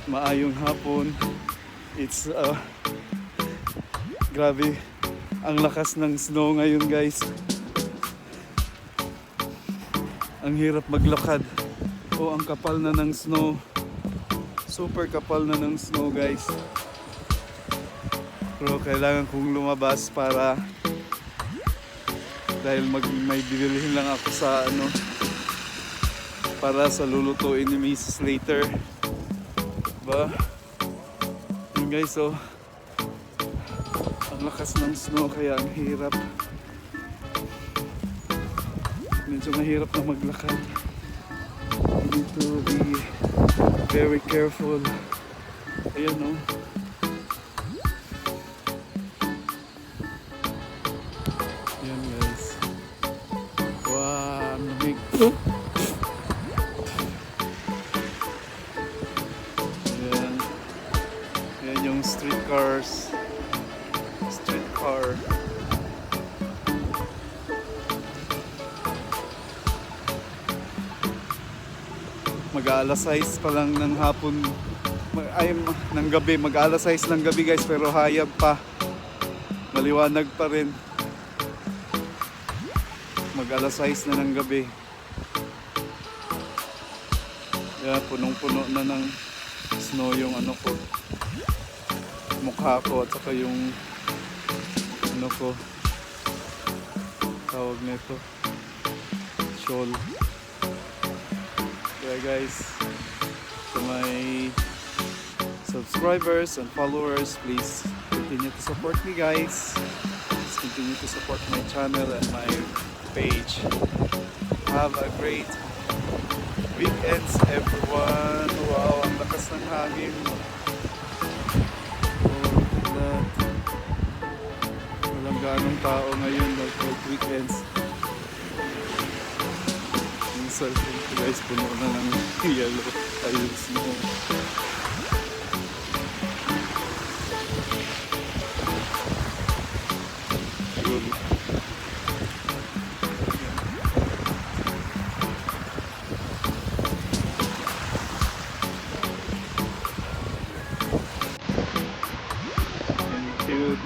Maayong hapon. It's grabe ang lakas ng snow ngayon, guys. Ang hirap maglakad. Ang kapal na ng snow. Super kapal na ng snow, guys. Pero kailangan kong lumabas dahil may bibilihin lang ako sa para sa lulutuin ni Mrs. later. Diba? Yun, guys, ang lakas ng snow kaya ang hirap. Medyo mahirap na maglakad. You need to be very careful. Ayan, Ayan, guys. Wow, ang lamig. Ayan. Ayan yung streetcar. Mag-aalas 6 pa lang ng hapon. Ng gabi. Mag-aalas 6 ng gabi, guys, pero hayab pa. Maliwanag pa rin. Mag-alas 6 na ng gabi. Yan, punong-puno na ng snow yung mukha ko at saka yung tawag nito, shawl. Kaya, guys, to my subscribers and followers, please continue to support me, guys. Please continue to support my channel and my page. Have a great weekends, everyone. Wow, ang lakas ng hangin. Look at that. Walang ganong tao ngayon, like weekends. Yung cellphone ko, guys, puno na ng yellow tiles mo.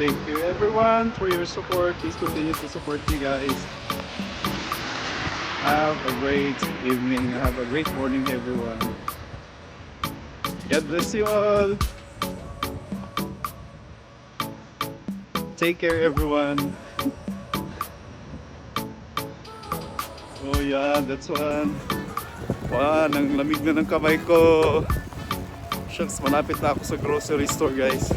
Thank you everyone for your support. Please continue to support me, guys. Have a great evening. Have a great morning, everyone. God bless you all. Take care, everyone. Oh yeah, that's one. Wow, nang lamig na ng kamay ko. Shucks, malapit na ako sa grocery store, guys.